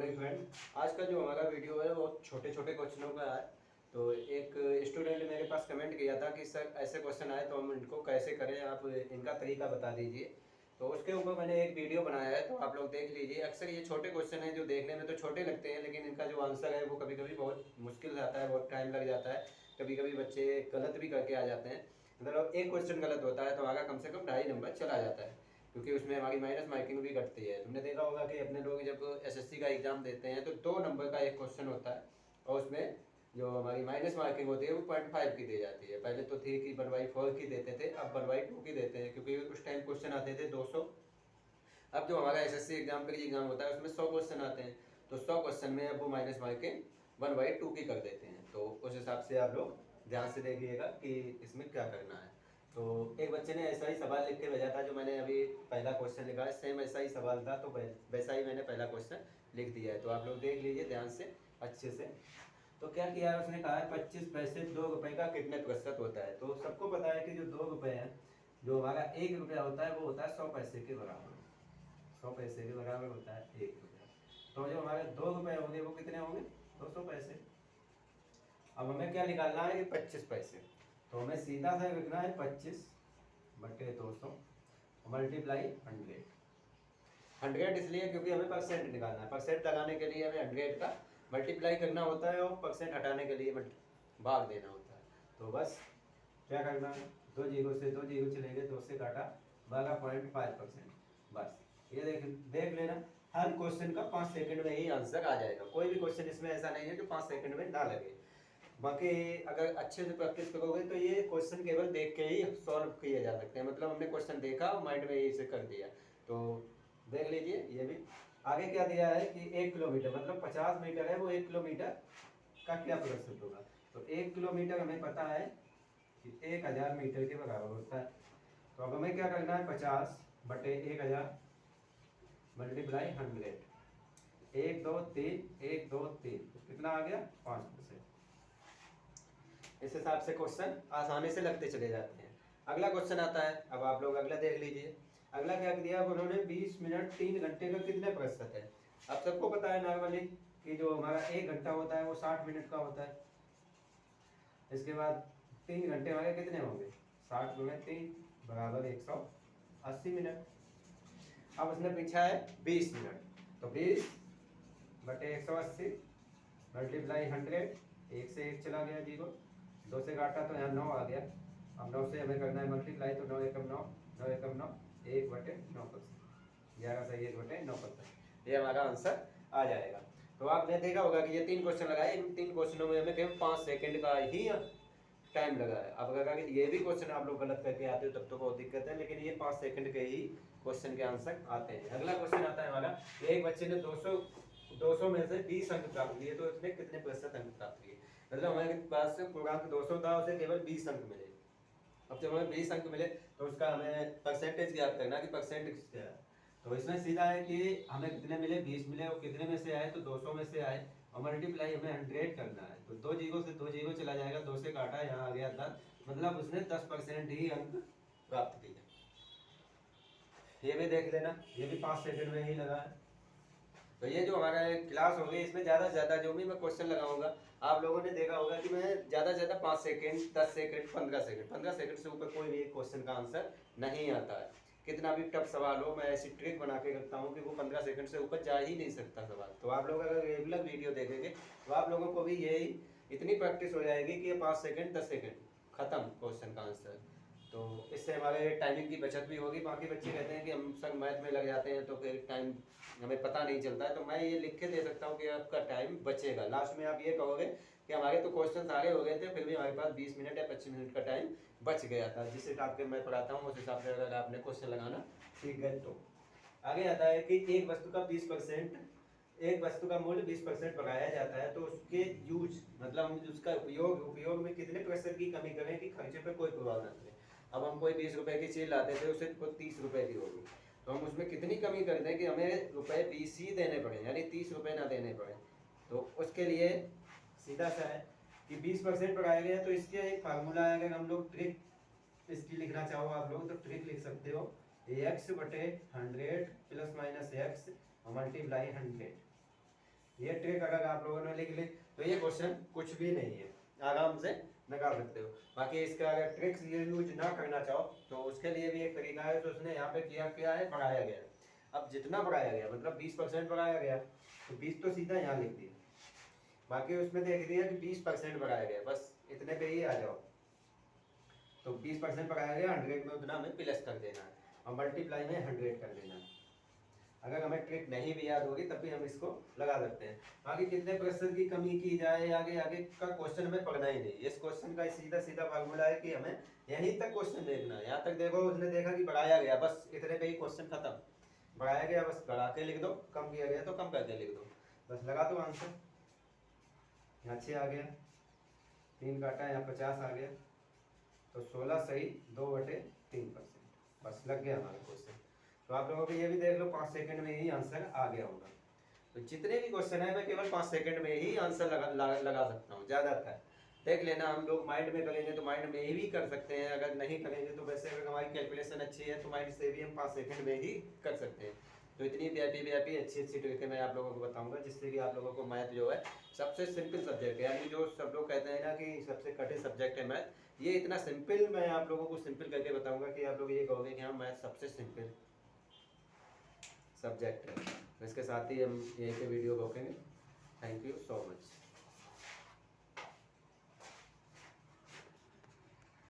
Morning friend. आज का जो हमारा वीडियो है वो छोटे छोटे क्वेश्चनों का है। तो एक स्टूडेंट ने मेरे पास कमेंट किया था कि सर ऐसे क्वेश्चन आए तो हम इनको कैसे करें, आप इनका तरीका बता दीजिए। तो उसके ऊपर मैंने एक वीडियो बनाया है, तो आप लोग देख लीजिए। अक्सर ये छोटे क्वेश्चन हैं जो देखने में तो छोटे लगते हैं, लेकिन इनका जो आंसर है वो कभी कभी बहुत मुश्किल आता है, बहुत टाइम लग जाता है। कभी कभी बच्चे गलत भी करके आ जाते हैं। मतलब एक क्वेश्चन गलत होता है तो हमारा कम से कम 2.5 नंबर चला जाता है, क्योंकि उसमें हमारी माइनस मार्किंग भी घटती है। तुमने देखा होगा कि अपने लोग जब एसएससी का एग्जाम देते हैं तो 2 नंबर का एक क्वेश्चन होता है, और उसमें जो हमारी माइनस मार्किंग होती है वो 0.5 की दी जाती है। पहले तो थी कि 1/4 की देते थे, अब 1/2 की देते हैं, क्योंकि उस टाइम क्वेश्चन आते थे 200। अब जो हमारा एसएससी एग्जाम का एग्जाम होता है उसमें 100 क्वेश्चन आते हैं, तो 100 क्वेश्चन में अब वो माइनस मार्किंग 1/2 की कर देते हैं। तो उस हिसाब से आप लोग ध्यान से देखिएगा कि इसमें क्या करना है। तो एक बच्चे ने ऐसा ही सवाल लिख के भेजा था, जो मैंने अभी पहला क्वेश्चन लिखा है सेम ऐसा ही सवाल था, तो वैसा ही मैंने पहला क्वेश्चन लिख दिया है। तो आप लोग देख लीजिए ध्यान से, अच्छे से। तो क्या किया है उसने, कहा है 25 पैसे 2 रुपए का कितने प्रतिशत होता है। तो सबको पता है कि जो 2 रुपए है, जो हमारा 1 रुपया होता है वो होता है 100 पैसे के बराबर। 100 पैसे के बराबर होता है 1 रुपया। तो जो हमारे 2 रुपए होंगे वो कितने होंगे, 200 पैसे। अब हमें क्या निकालना है कि 25 पैसे। तो हमें सीधा सा लिखना है 25/200 मल्टीप्लाई 100। 100 इसलिए क्योंकि हमें परसेंट निकालना है। परसेंट लगाने के लिए हमें 100 का मल्टीप्लाई करना होता है, और परसेंट हटाने के लिए भाग देना होता है। तो बस क्या करना है, 2 जीरो से 2 जीरो चलेंगे, 2 से काटा, भागा 0.5%। बस ये देख लेना, हर क्वेश्चन का 5 सेकंड में ही आंसर आ जाएगा। कोई भी क्वेश्चन इसमें ऐसा नहीं है जो 5 सेकंड में ना लगे। बाकी अगर अच्छे से प्रैक्टिस करोगे तो ये क्वेश्चन केवल देख के ही सॉल्व किए जा सकते हैं। मतलब हमने क्वेश्चन देखा और माइंड में यही से कर दिया। तो देख लीजिए ये भी। आगे क्या दिया है कि 1 किलोमीटर मतलब 50 मीटर है, वो 1 किलोमीटर का क्या प्रतिशत होगा। तो 1 किलोमीटर हमें पता है कि 1000 मीटर के बराबर होता है। तो अब हमें क्या करना है, 50/1000 मल्टीप्लाई 100। 1 2 3 1 2 3 कितना आ गया, 5%। इस हिसाब से क्वेश्चन आसानी से लगते चले जाते हैं। अगला क्वेश्चन आता है, अब आप लोग अगला देख लीजिए। अगला क्या दिया उन्होंने, 20 मिनट 3 घंटे का कितने प्रतिशत है। अब सबको पता है नॉर्मली कि जो हमारा 1 घंटा होता है वो 60 मिनट का होता है। इसके बाद 3 घंटे हमारे कितने होंगे, 60 गुणे 3 बराबर 180 मिनट। अब उसने पूछा है 20 मिनट, तो 20/180 मल्टीप्लाई 100। 1 से 1 चला गया, 0। 2 से काटा तो यहाँ 9 आ गया। अब 9 से हमें करना है मल्टीप्लाई, तो 9 एकम 9, 9 एकम 9, 1/9%। 11 से 1/9%, ये हमारा आंसर आ जाएगा। तो आपने देखा होगा कि ये 3 क्वेश्चन लगाए, इन 3 क्वेश्चनों में हमें केवल 5 सेकंड का ही टाइम लगा है। अब अगर ये भी क्वेश्चन आप लोग गलत करके आते हो तब तो बहुत दिक्कत है, लेकिन ये 5 सेकंड के ही क्वेश्चन के आंसर आते हैं। अगला क्वेश्चन आता है हमारा, एक बच्चे ने 200 में से 20 अंक प्राप्त किए, तो उसने कितने प्रतिशत अंक प्राप्त किए। मतलब हमारे पास पूर्णांक 200 था, उसे केवल 20 अंक मिले। अब जब हमें 20 अंक मिले तो उसका हमें परसेंटेज ज्ञात करना कि परसेंटेज क्या है। तो इसमें सीधा है कि हमें कितने मिले, 20 मिले, और कितने में से आए तो 200 में से आए, और मल्टीप्लाई हमें 100 करना है। तो 2 जीरो से 2 जीरो चला जाएगा, 2 से काटा, यहाँ आ गया 10। मतलब उसने 10% ही अंक प्राप्त किए। ये भी देख लेना, ये भी 5 सेकंड में ही लगा है। तो ये जो हमारा क्लास होगी इसमें ज़्यादा से ज़्यादा जो भी मैं क्वेश्चन लगाऊंगा, आप लोगों ने देखा होगा कि मैं ज़्यादा से ज़्यादा 5 सेकंड 10 सेकंड 15 सेकंड से ऊपर कोई भी एक क्वेश्चन का आंसर नहीं आता है। कितना भी टफ सवाल हो, मैं ऐसी ट्रिक बना के रखता हूँ कि वो 15 सेकंड से ऊपर जा ही नहीं सकता सवाल। तो आप लोग अगर रेगुलर वीडियो देखेंगे तो आप लोगों को भी यही इतनी प्रैक्टिस हो जाएगी कि ये 5 सेकंड 10 सेकंड खत्म क्वेश्चन का आंसर। तो इससे हमारे टाइमिंग की बचत भी होगी। बाकी बच्चे कहते हैं कि हम सब मैथ में लग जाते हैं तो फिर टाइम हमें पता नहीं चलता है, तो मैं ये लिख के दे सकता हूँ कि आपका टाइम बचेगा। लास्ट में आप ये कहोगे कि हमारे तो क्वेश्चन सारे हो गए थे, फिर भी हमारे पास 20 मिनट या 25 मिनट का टाइम बच गया था। जिस हिसाब के मैं पढ़ाता हूँ उस हिसाब से अगर आपने क्वेश्चन लगाना सीख गए तो। आगे आता है कि एक वस्तु का 20%, एक वस्तु का मूल्य 20% बढ़ाया जाता है, तो उसके यूज मतलब उसका उपयोग में कितने प्रतिशत की कमी करें कि खर्चे पर कोई प्रभाव न पड़े। अब हम कोई 20 रुपए की चीज लाते थे, उसे 30 रुपए की होगी, तो हम उसमें कितनी कमी कर दें कि हमें रुपए 20 ही देने पड़े, यानी 30 रुपए ना देने पड़े। तो उसके लिए सीधा सा है कि 20% बढ़ाया गया, तो इसके एक फार्मूला है। अगर हम लोग ट्रिक इसकी लिखना चाहो आप लोग तो ट्रिक लिख सकते हो, x/100 plus minus x multiply 100। ये ट्रिक अगर आप लोगों ने लिख ली तो ये क्वेश्चन कुछ भी नहीं है, आराम से निकाल सकते हो। बाकी इसका अगर ट्रिक्स यूज ना करना चाहो तो उसके लिए भी एक तरीका है। तो उसने यहाँ पे किया है, बढ़ाया गया। अब जितना बढ़ाया गया मतलब 20% बढ़ाया गया, तो 20 तो सीधा यहाँ लिख दिया, बाकी उसमें देख दिया कि 20% बढ़ाया गया, बस इतने पे ही आ जाओ। तो 20% बढ़ाया गया, 100 में उतना हमें प्लस कर देना है और मल्टीप्लाई में 100 कर देना है। अगर हमें ट्रिक नहीं भी याद होगी तब भी हम इसको लगा सकते हैं। आगे कितने प्रतिशत की कमी की जाए, आगे आगे का क्वेश्चन हमें पढ़ना ही नहीं। इस क्वेश्चन का सीधा सीधा फार्मूला है कि हमें यहीं तक क्वेश्चन देखना है। यहाँ तक देखो, उसने देखा कि बढ़ाया गया, बस इतने पे ही क्वेश्चन खत्म। बढ़ाया गया बस बढ़ा के लिख दो, कम किया गया तो कम करके लिख दो, बस लगा दो आंसर। यहाँ 6 आ गया, 3 काटा, यहाँ 50 आ गया, तो 16 सही 2/3%, बस लग गया हमारा क्वेश्चन। तो आप लोगों को ये भी देख लो 5 सेकंड में ही आंसर आ गया होगा। तो जितने भी क्वेश्चन है मैं केवल 5 सेकंड में ही आंसर लगा सकता हूँ, ज़्यादातर देख लेना। हम लोग माइंड में करेंगे तो माइंड में ही भी कर सकते हैं, अगर नहीं करेंगे तो वैसे अगर हमारी कैलकुलेशन अच्छी है तो माइंड से भी हम 5 सेकंड में ही कर सकते हैं। तो इतनी व्यापी अच्छी ट्रिकें मैं आप लोगों को बताऊंगा, जिससे कि आप लोगों को मैथ जो है सबसे सिंपल सब्जेक्ट है। यानी जो सब लोग कहते हैं ना कि सबसे कठिन सब्जेक्ट है मैथ, ये इतना सिंपल मैं आप लोगों को सिंपल करके बताऊंगा कि आप लोग ये कहोगे कि हाँ मैथ सबसे सिंपल सब्जेक्ट है। तो इसके साथ ही हम यहीं पे वीडियो रोकेंगे। Thank you so much.